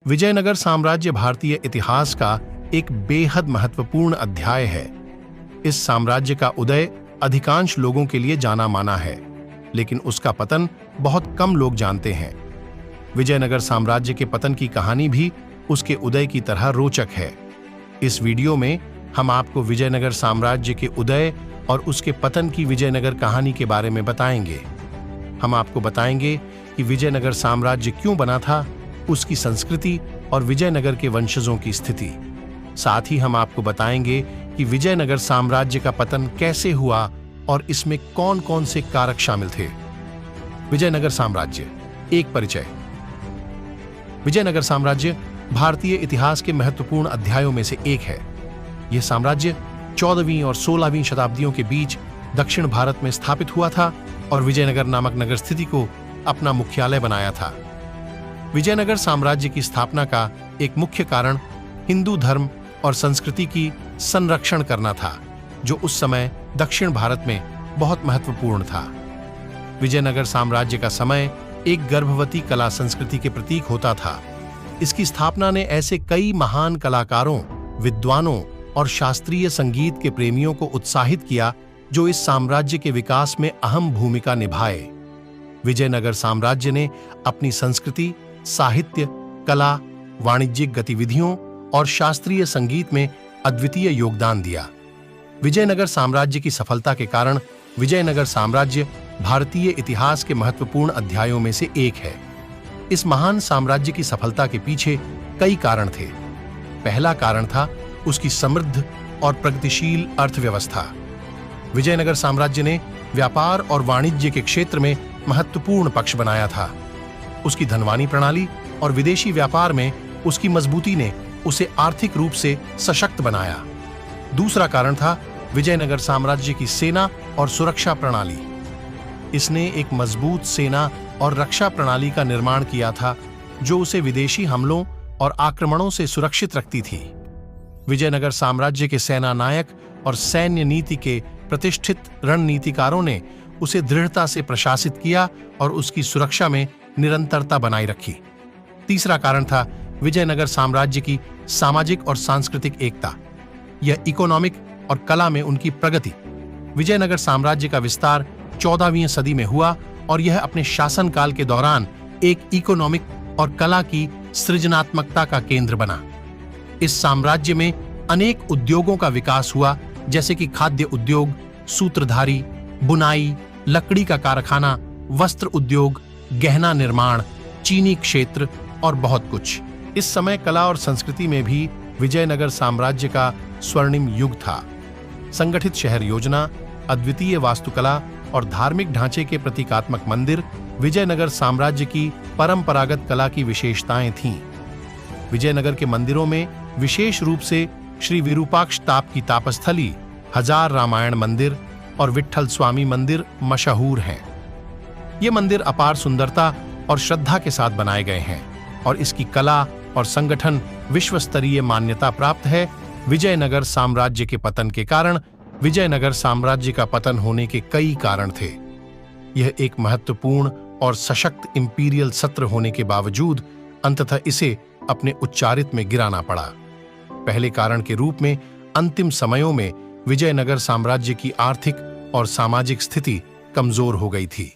विजयनगर साम्राज्य भारतीय इतिहास का एक बेहद महत्वपूर्ण अध्याय है। इस साम्राज्य का उदय अधिकांश लोगों के लिए जाना माना है, लेकिन उसका पतन बहुत कम लोग जानते हैं। विजयनगर साम्राज्य के पतन की कहानी भी उसके उदय की तरह रोचक है। इस वीडियो में हम आपको विजयनगर साम्राज्य के उदय और उसके पतन की विजयनगर कहानी के बारे में बताएंगे। हम आपको बताएंगे कि विजयनगर साम्राज्य क्यों बना था, उसकी संस्कृति और विजयनगर के वंशजों की स्थिति। साथ ही हम आपको बताएंगे कि विजयनगर साम्राज्य का पतन कैसे हुआ और इसमें कौन कौन से कारक शामिल थे। विजयनगर साम्राज्य एक परिचय। विजयनगर साम्राज्य भारतीय इतिहास के महत्वपूर्ण अध्यायों में से एक है। यह साम्राज्य 14वीं और 16वीं शताब्दियों के बीच दक्षिण भारत में स्थापित हुआ था और विजयनगर नामक नगर स्थिति को अपना मुख्यालय बनाया था। विजयनगर साम्राज्य की स्थापना का एक मुख्य कारण हिंदू धर्म और संस्कृति की संरक्षण करना था, जो उस समय दक्षिण भारत में बहुत महत्वपूर्ण था। विजयनगर साम्राज्य का समय एक गर्भवती कला संस्कृति के प्रतीक होता था। इसकी स्थापना ने ऐसे कई महान कलाकारों, विद्वानों और शास्त्रीय संगीत के प्रेमियों को उत्साहित किया जो इस साम्राज्य के विकास में अहम भूमिका निभाए। विजयनगर साम्राज्य ने अपनी संस्कृति, साहित्य, कला, वाणिज्यिक गतिविधियों और शास्त्रीय संगीत में अद्वितीय योगदान दिया। विजयनगर साम्राज्य की सफलता के कारण विजयनगर साम्राज्य भारतीय इतिहास के महत्वपूर्ण अध्यायों में से एक है। इस महान साम्राज्य की सफलता के पीछे कई कारण थे। पहला कारण था उसकी समृद्ध और प्रगतिशील अर्थव्यवस्था। विजयनगर साम्राज्य ने व्यापार और वाणिज्य के क्षेत्र में महत्वपूर्ण पक्ष बनाया था। उसकी धनवानी प्रणाली और विदेशी व्यापार में उसकी मजबूती ने उसे आर्थिक रूप से सशक्त बनाया। दूसरा कारण था विजयनगर साम्राज्य की सेना और सुरक्षा प्रणाली। इसने एक मजबूत सेना और रक्षा प्रणाली का निर्माण किया था, जो उसे विदेशी हमलों और आक्रमणों से सुरक्षित रखती थी। विजयनगर साम्राज्य के सेना नायक और सैन्य नीति के प्रतिष्ठित रणनीतिकारों ने उसे दृढ़ता से प्रशासित किया और उसकी सुरक्षा में निरंतरता बनाए रखी। तीसरा कारण था विजयनगर साम्राज्य की सामाजिक और सांस्कृतिक एकता। यह इकोनॉमिक और कला में उनकी प्रगति। विजयनगर साम्राज्य का विस्तार 14वीं सदी में हुआ और यह अपने शासनकाल के दौरान एक इकोनॉमिक और कला की सृजनात्मकता का केंद्र बना। इस साम्राज्य में अनेक उद्योगों का विकास हुआ, जैसे कि खाद्य उद्योग, सूत्रधारी, बुनाई, लकड़ी का कारखाना, वस्त्र उद्योग, गहना निर्माण, चीनी क्षेत्र और बहुत कुछ। इस समय कला और संस्कृति में भी विजयनगर साम्राज्य का स्वर्णिम युग था। संगठित शहर योजना, अद्वितीय वास्तुकला और धार्मिक ढांचे के प्रतीकात्मक मंदिर विजयनगर साम्राज्य की परंपरागत कला की विशेषताएं थीं। विजयनगर के मंदिरों में विशेष रूप से श्री विरूपाक्ष ताप की तापस्थली, हजार रामायण मंदिर और विट्ठल स्वामी मंदिर मशहूर हैं। ये मंदिर अपार सुंदरता और श्रद्धा के साथ बनाए गए हैं और इसकी कला और संगठन विश्व स्तरीय मान्यता प्राप्त है। विजयनगर साम्राज्य के पतन के कारण विजयनगर साम्राज्य का पतन होने के कई कारण थे। यह एक महत्वपूर्ण और सशक्त इंपीरियल सत्र होने के बावजूद अंततः इसे अपने उच्चारित में गिराना पड़ा। पहले कारण के रूप में अंतिम समयों में विजयनगर साम्राज्य की आर्थिक और सामाजिक स्थिति कमजोर हो गई थी।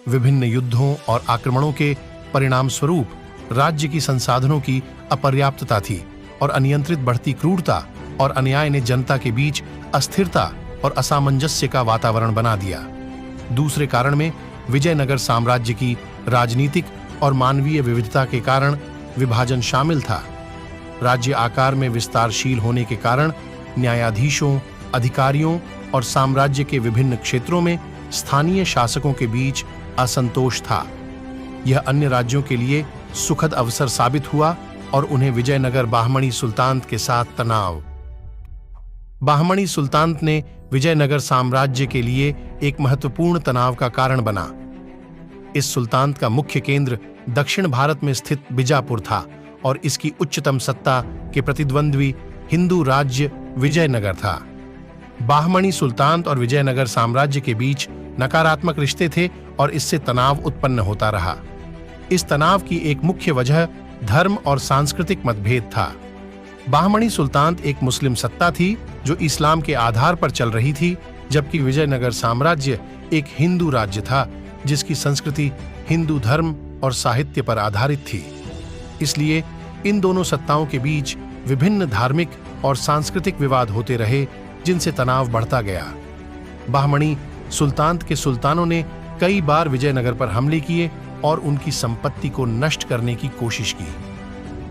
विभिन्न युद्धों और आक्रमणों के परिणाम स्वरूप राज्य की संसाधनों की अपर्याप्तता थी और अनियंत्रित बढ़ती क्रूरता और अन्याय ने जनता के बीच अस्थिरता और असामंजस्य का वातावरण बना दिया। दूसरे कारण में विजयनगर साम्राज्य की राजनीतिक और मानवीय विविधता के कारण विभाजन शामिल था। राज्य आकार में विस्तारशील होने के कारण न्यायाधीशों, अधिकारियों और साम्राज्य के विभिन्न क्षेत्रों में स्थानीय शासकों के बीच असंतोष था। यह अन्य राज्यों के लिए सुखद अवसर साबित हुआ और उन्हें विजयनगर बाहमणी सुल्तानत के साथ तनाव। बाहमणी सुल्तानत ने विजयनगर साम्राज्य के लिए एक महत्वपूर्ण तनाव का कारण बना। इस सुल्तानत का मुख्य केंद्र दक्षिण भारत में स्थित बीजापुर था और इसकी उच्चतम सत्ता के प्रतिद्वंद्वी हिंदू राज्य विजयनगर था। बाहमणी सुल्तानत और विजयनगर साम्राज्य के बीच नकारात्मक रिश्ते थे और इससे तनाव उत्पन्न होता रहा। इस तनाव की एक मुख्य वजह धर्म और सांस्कृतिक मतभेद था। बहमनी सुल्तानत एक मुस्लिम सत्ता थी जो इस्लाम के आधार पर चल रही थी, जबकि विजयनगर साम्राज्य एक हिंदू राज्य था जिसकी संस्कृति हिंदू धर्म और साहित्य पर आधारित थी। इसलिए इन दोनों सत्ताओं के बीच विभिन्न धार्मिक और सांस्कृतिक विवाद होते रहे, जिनसे तनाव बढ़ता गया। बहमनी सुल्तानत के सुल्तानों ने कई बार विजयनगर पर हमले किए और उनकी संपत्ति को नष्ट करने की कोशिश की।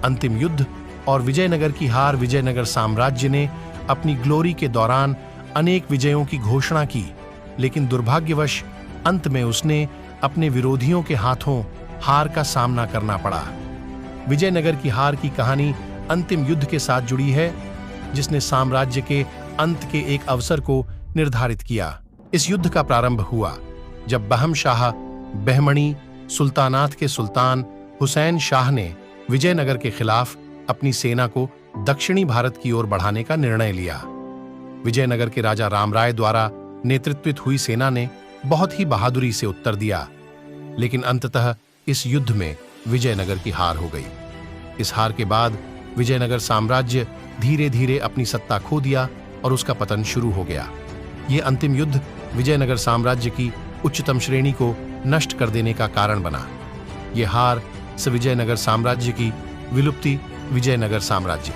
अंतिम युद्ध और विजयनगर की हार विजयनगर साम्राज्य ने अपनी ग्लोरी के दौरान अनेक विजयों की घोषणा की, लेकिन दुर्भाग्यवश अंत में उसने अपने विरोधियों के हाथों हार का सामना करना पड़ा। विजयनगर की हार की कहानी अंतिम युद्ध के साथ जुड़ी है, जिसने साम्राज्य के अंत के एक अवसर को निर्धारित किया। इस युद्ध का प्रारंभ हुआ जब बहमशाह बहमनी सुल्तानात के सुल्तान हुसैन शाह ने विजयनगर के खिलाफ अपनी सेना को दक्षिणी भारत की ओर बढ़ाने का निर्णय लिया। विजयनगर के राजा रामराय द्वारा नेतृत्वित हुई सेना ने बहुत ही बहादुरी से उत्तर दिया, लेकिन अंततः इस युद्ध में विजयनगर की हार हो गई। इस हार के बाद विजयनगर साम्राज्य धीरे धीरे अपनी सत्ता खो दिया और उसका पतन शुरू हो गया। ये अंतिम युद्ध विजयनगर साम्राज्य की उच्चतम श्रेणी को नष्ट कर देने का कारण बना। यह हार से विजयनगर साम्राज्य की विलुप्ति। विजयनगर साम्राज्य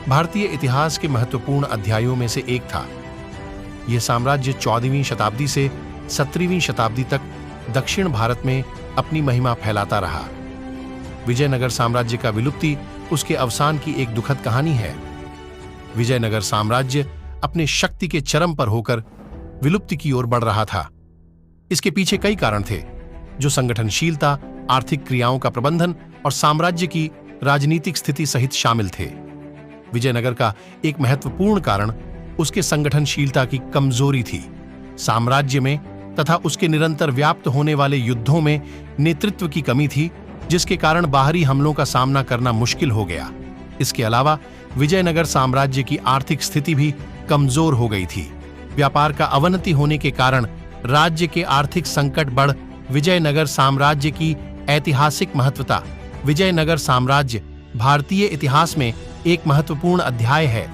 भारतीय इतिहास के महत्वपूर्ण अध्यायों में से एक था। यह साम्राज्य 14वीं शताब्दी से 17वीं शताब्दी तक दक्षिण भारत में अपनी महिमा फैलाता रहा। विजयनगर साम्राज्य का विलुप्ति उसके अवसान की एक दुखद कहानी है। विजयनगर साम्राज्य अपने शक्ति के चरम पर होकर विलुप्ति की ओर बढ़ रहा था। इसके पीछे कई कारण थे, जो संगठनशीलता, आर्थिक क्रियाओं का प्रबंधन और साम्राज्य की राजनीतिक स्थिति सहित शामिल थे। विजयनगर का एक महत्वपूर्ण कारण उसके संगठनशीलता की कमजोरी थी। साम्राज्य में तथा उसके निरंतर व्याप्त होने वाले युद्धों में नेतृत्व की कमी थी, जिसके कारण बाहरी हमलों का सामना करना मुश्किल हो गया। इसके अलावा विजयनगर साम्राज्य की आर्थिक स्थिति भी कमजोर हो गई थी। व्यापार का अवनति होने के कारण राज्य के आर्थिक संकट बढ़ विजयनगर साम्राज्य की ऐतिहासिक महत्वता। विजयनगर साम्राज्य भारतीय इतिहास में एक महत्वपूर्ण अध्याय है।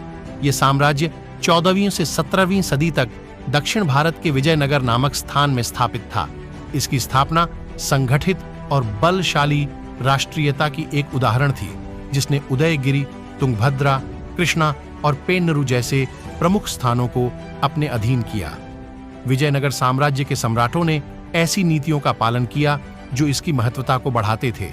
यह साम्राज्य 14वीं से 17वीं सदी तक दक्षिण भारत के विजयनगर नामक स्थान में स्थापित था। इसकी स्थापना संगठित और बलशाली राष्ट्रीयता की एक उदाहरण थी, जिसने उदयगिरि, तुंगभद्रा, कृष्णा और पेन्नरू जैसे प्रमुख स्थानों को अपने अधीन किया। विजयनगर साम्राज्य के सम्राटों ने ऐसी नीतियों का पालन किया जो इसकी महत्वता को बढ़ाते थे।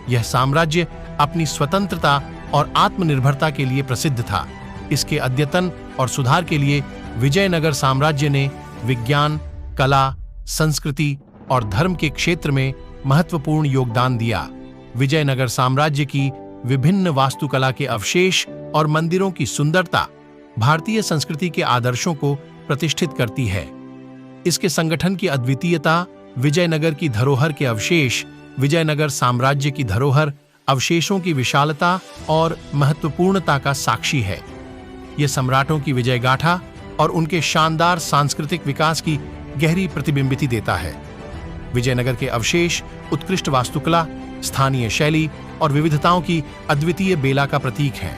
यह साम्राज्य अपनी स्वतंत्रता और आत्मनिर्भरता के लिए प्रसिद्ध था। इसके अद्यतन और सुधार के लिए विजयनगर साम्राज्य ने विज्ञान, कला, संस्कृति और धर्म के क्षेत्र में महत्वपूर्ण योगदान दिया। विजयनगर साम्राज्य की विभिन्न वास्तुकला के अवशेष और मंदिरों की सुंदरता भारतीय संस्कृति के आदर्शों को प्रतिष्ठित करती है। इसके संगठन की अद्वितीयता, विजयनगर की धरोहर के अवशेष, विजयनगर साम्राज्य की धरोहर अवशेषों की विशालता और महत्वपूर्णता का साक्षी है। यह सम्राटों की विजय गाथा और उनके शानदार सांस्कृतिक विकास की गहरी प्रतिबिंबिति देता है। विजयनगर के अवशेष उत्कृष्ट वास्तुकला, स्थानीय शैली और विविधताओं की अद्वितीय बेला का प्रतीक हैं।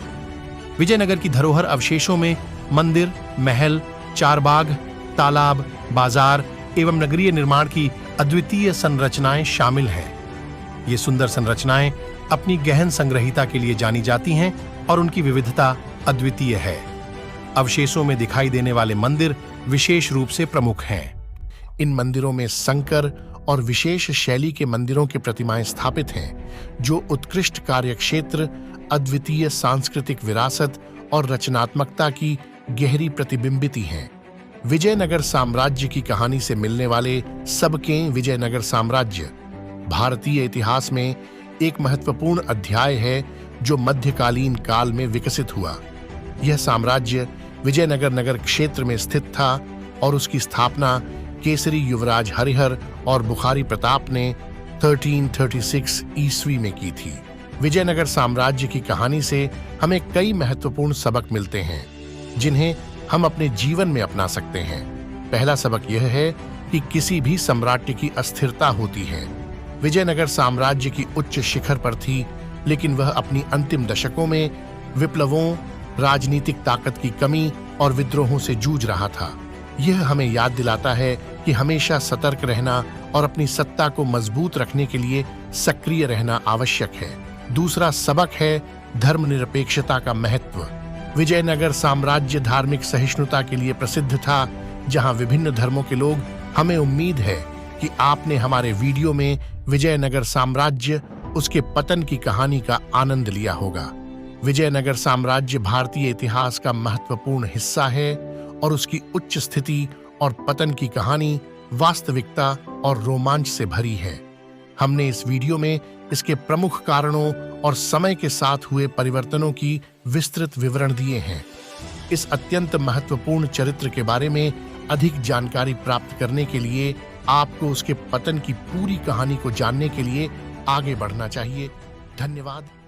विजयनगर की धरोहर अवशेषों में मंदिर, महल, चारबाग, तालाब, बाजार एवं नगरीय निर्माण की अद्वितीय संरचनाएं शामिल हैं। ये सुंदर संरचनाएं अपनी गहन संग्रहीता के लिए जानी जाती हैं और उनकी विविधता अद्वितीय है। अवशेषों में दिखाई देने वाले मंदिर विशेष रूप से प्रमुख हैं। इन मंदिरों में संकर और विशेष शैली के मंदिरों की प्रतिमाएं स्थापित हैं, जो उत्कृष्ट कार्यक्षेत्र, अद्वितीय सांस्कृतिक विरासत और रचनात्मकता की गहरी प्रतिबिंबिति हैं। विजयनगर साम्राज्य की कहानी से मिलने वाले सबके विजयनगर साम्राज्य भारतीय इतिहास में एक महत्वपूर्ण अध्याय है, जो मध्यकालीन काल में विकसित हुआ। यह साम्राज्य विजयनगर नगर क्षेत्र में स्थित था और उसकी स्थापना केसरी युवराज हरिहर और बुखारी प्रताप ने 1336 ईस्वी में की थी। विजयनगर साम्राज्य की कहानी से हमें कई महत्वपूर्ण सबक मिलते हैं, जिन्हें हम अपने जीवन में अपना सकते हैं। पहला सबक यह है कि किसी भी सम्राज्य की अस्थिरता होती है। विजयनगर साम्राज्य की उच्च शिखर पर थी, लेकिन वह अपनी अंतिम दशकों में विप्लवों, राजनीतिक ताकत की कमी और विद्रोहों से जूझ रहा था। यह हमें याद दिलाता है कि हमेशा सतर्क रहना और अपनी सत्ता को मजबूत रखने के लिए सक्रिय रहना आवश्यक है। दूसरा सबक है धर्मनिरपेक्षता का महत्व। विजयनगर साम्राज्य धार्मिक सहिष्णुता के लिए प्रसिद्ध था, जहां विभिन्न धर्मों के लोग। हमें उम्मीद है कि आपने हमारे वीडियो में विजयनगर साम्राज्य, उसके पतन की कहानी का आनंद लिया होगा। विजयनगर साम्राज्य भारतीय इतिहास का महत्वपूर्ण हिस्सा है और उसकी उच्च स्थिति और पतन की कहानी वास्तविकता और रोमांच से भरी है। हमने इस वीडियो में इसके प्रमुख कारणों और समय के साथ हुए परिवर्तनों की विस्तृत विवरण दिए हैं। इस अत्यंत महत्वपूर्ण चरित्र के बारे में अधिक जानकारी प्राप्त करने के लिए आपको उसके पतन की पूरी कहानी को जानने के लिए आगे बढ़ना चाहिए। धन्यवाद।